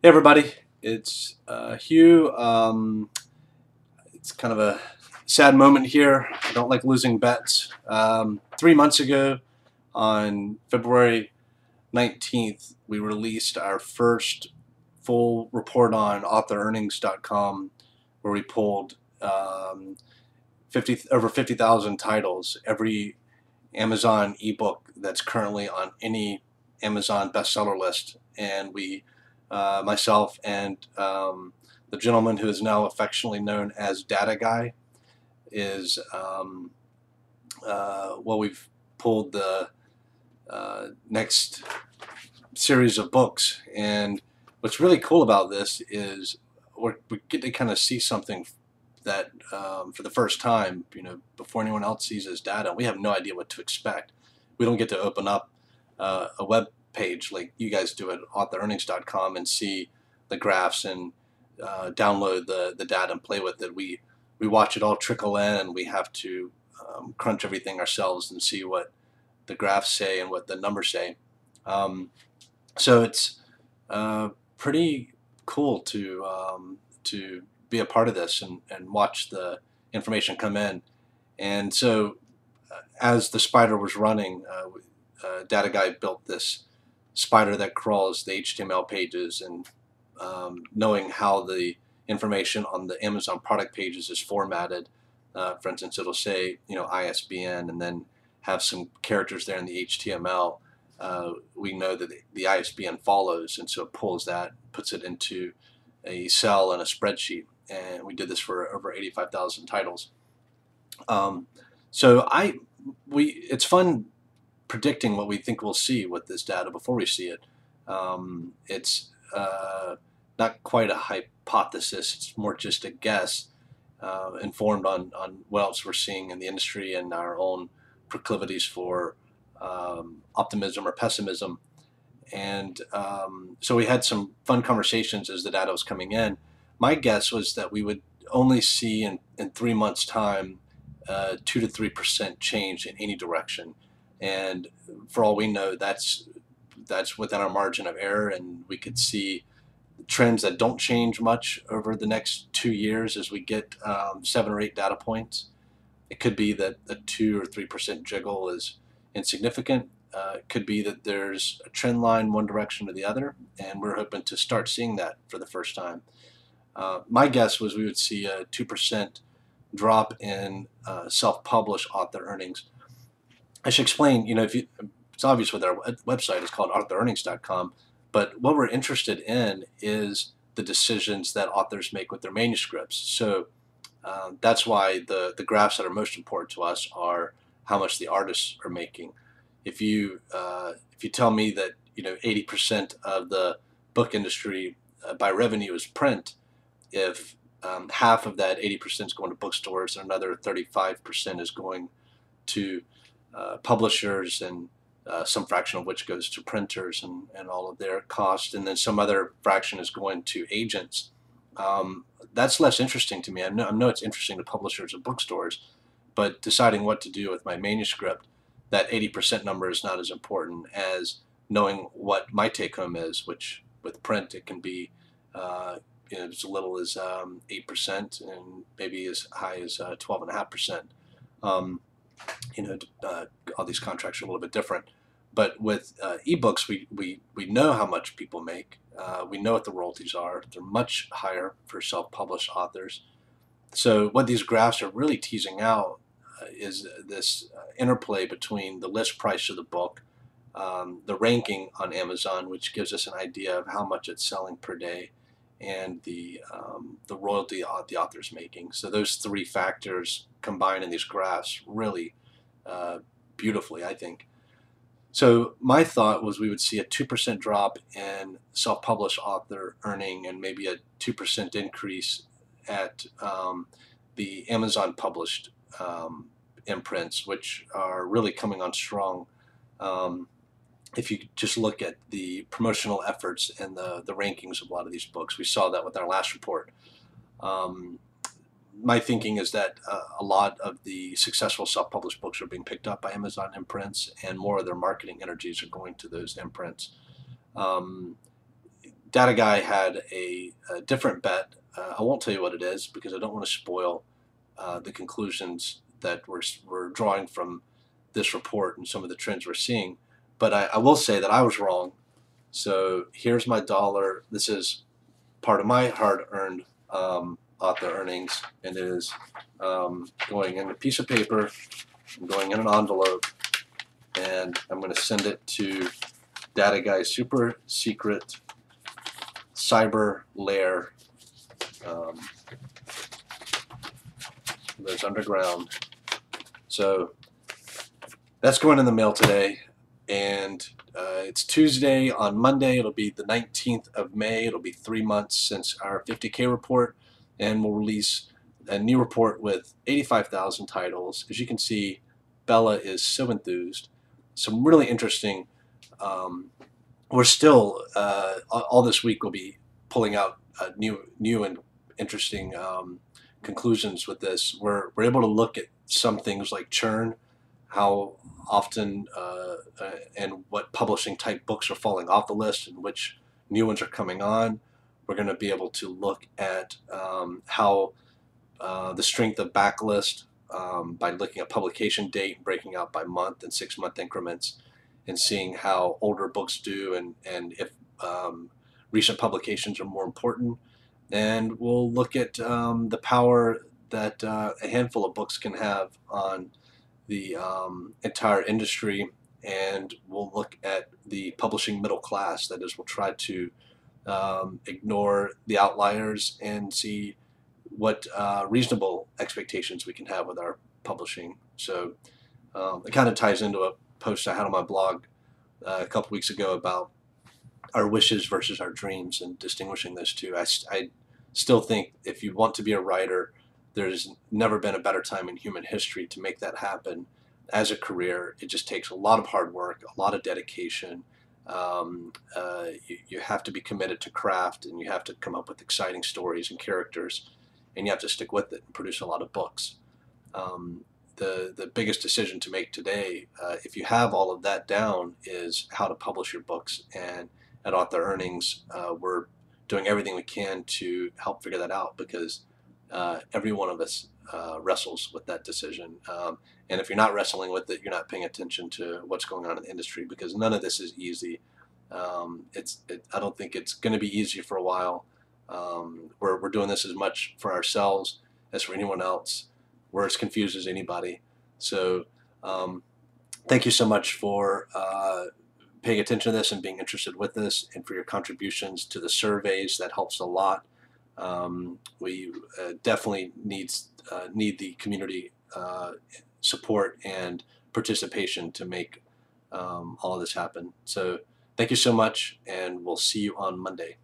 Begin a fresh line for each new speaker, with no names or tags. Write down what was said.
Hey everybody, it's Hugh. It's kind of a sad moment here. I don't like losing bets. 3 months ago, on February 19th, we released our first full report on AuthorEarnings.com, where we pulled 50,000 titles, every Amazon ebook that's currently on any Amazon bestseller list, and we, myself and the gentleman who is now affectionately known as Data Guy, is we've pulled the next series of books. And what's really cool about this is we get to kind of see something that for the first time, before anyone else sees his data. We have no idea what to expect. We don't get to open up a web page like you guys do at AuthorEarnings.com and see the graphs and download the data and play with it. We watch it all trickle in, and we have to crunch everything ourselves and see what the graphs say and what the numbers say. So it's pretty cool to be a part of this and watch the information come in. And so as the spider was running, Data Guy built this spider that crawls the HTML pages, and knowing how the information on the Amazon product pages is formatted. For instance, it'll say ISBN and then have some characters there in the HTML. We know that the ISBN follows, and so it pulls that, puts it into a cell in a spreadsheet. And we did this for over 85,000 titles. It's fun predicting what we think we'll see with this data before we see it. It's not quite a hypothesis; it's more just a guess, informed on what else we're seeing in the industry and our own proclivities for optimism or pessimism. And so we had some fun conversations as the data was coming in. My guess was that we would only see in 3 months' time 2 to 3% change in any direction. And for all we know, that's within our margin of error, and we could see trends that don't change much over the next 2 years as we get 7 or 8 data points. It could be that a 2 or 3% jiggle is insignificant. It could be that there's a trend line one direction or the other, and we're hoping to start seeing that for the first time. My guess was we would see a 2% drop in self-published author earnings. I should explain, it's obvious with our website, it's called AuthorEarnings.com, but what we're interested in is the decisions that authors make with their manuscripts. So that's why the graphs that are most important to us are how much the artists are making. If you tell me that 80% of the book industry by revenue is print, if half of that 80% is going to bookstores and another 35% is going to publishers, and some fraction of which goes to printers and all of their costs, and then some other fraction is going to agents. That's less interesting to me. I know it's interesting to publishers and bookstores, but deciding what to do with my manuscript, that 80% number is not as important as knowing what my take home is, which with print it can be as little as 8% and maybe as high as 12.5%. All these contracts are a little bit different. But with ebooks, we know how much people make. We know what the royalties are. They're much higher for self-published authors. So what these graphs are really teasing out is this interplay between the list price of the book, the ranking on Amazon, which gives us an idea of how much it's selling per day, and the royalty the author's making. So those three factors combined in these graphs really beautifully, I think. So my thought was we would see a 2% drop in self-published author earning and maybe a 2% increase at the Amazon published imprints, which are really coming on strong. If you just look at the promotional efforts and the rankings of a lot of these books, we saw that with our last report. My thinking is that a lot of the successful self-published books are being picked up by Amazon imprints, and more of their marketing energies are going to those imprints. Data Guy had a different bet. I won't tell you what it is because I don't want to spoil the conclusions that we're drawing from this report and some of the trends we're seeing. But I will say that I was wrong. So here's my dollar. This is part of my hard-earned author earnings, and it is going in a piece of paper, going in an envelope, and I'm going to send it to Data Guy's super secret cyber lair. There's underground. So that's going in the mail today, and it's Tuesday. On Monday, it'll be the 19th of May. It'll be 3 months since our 50K report, and we'll release a new report with 85,000 titles. As you can see, Bella is so enthused. Some really interesting. We're still all this week we'll be pulling out new and interesting conclusions with this. We're able to look at some things like churn, how often and what publishing type books are falling off the list and which new ones are coming on. We're going to be able to look at how the strength of backlist by looking at publication date, breaking out by month and 6-month increments, and seeing how older books do and if recent publications are more important. And we'll look at the power that a handful of books can have on the entire industry, and we'll look at the publishing middle class. That is, we'll try to ignore the outliers and see what reasonable expectations we can have with our publishing. So it kind of ties into a post I had on my blog a couple weeks ago about our wishes versus our dreams and distinguishing those two. I still think if you want to be a writer, there's never been a better time in human history to make that happen as a career. It just takes a lot of hard work, a lot of dedication. You have to be committed to craft, and you have to come up with exciting stories and characters, and you have to stick with it and produce a lot of books. The biggest decision to make today, if you have all of that down, is how to publish your books. And at Author Earnings, we're doing everything we can to help figure that out, because every one of us wrestles with that decision. And if you're not wrestling with it, you're not paying attention to what's going on in the industry, because none of this is easy. I don't think it's going to be easy for a while. We're doing this as much for ourselves as for anyone else. We're as confused as anybody. So thank you so much for paying attention to this and being interested with this, and for your contributions to the surveys. That helps a lot. We definitely need the community support and participation to make all of this happen. So thank you so much, and we'll see you on Monday.